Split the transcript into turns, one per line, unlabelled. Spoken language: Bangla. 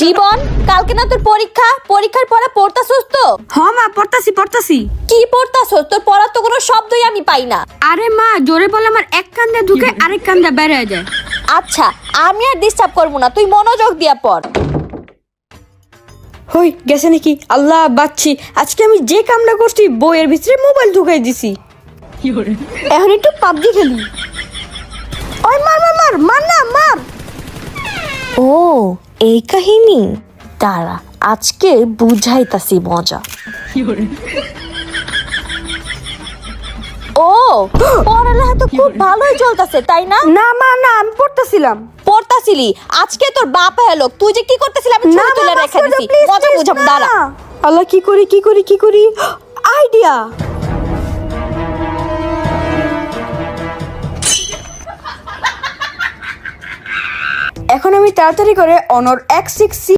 জীবন, কালকে না তোর পরীক্ষা, পরীক্ষার পড়া পড়তাছস তো?
হ্যাঁ মা, পড়তাছি।
কি পড়তাছস? তোর পড়ার তো কোনো শব্দই আমি পাই না।
আরে মা, জোরে বলে আমার এক কান্দে ঢুকে আরেক কান্দে বের হয়ে যায়।
আচ্ছা, আমি আর ডিস্টার্ব করবো না, তুই মনোযোগ দিয়া পড়।
হই গেছে নাকি? আল্লাহ বাচ্চি, আজকে আমি যে কামটা করছি বইয়ের ভিতরে মোবাইল ঢুকাই দিছি। এখন একটু পাবজি খেলি। ওই মার মার মার মার না মার।
ও, এই কাহিনী। দাঁড়া, আজকে বুঝাইতাছি মজা। ও, পড়ালেখা তো খুব ভালোই চলতেছে, তাই না?
না মা না, আমি পড়তাছিলাম।
পড়তাছিলি? আজকে তোর বাপ এলো, তুই যে কি করতেছিলি আমি ছবি তুলে রেখে দিছি। মজা বুঝাম, দাঁড়া।
আল্লাহ, কি করি আইডিয়া। এখন আমি তাড়াতাড়ি করে অনর X6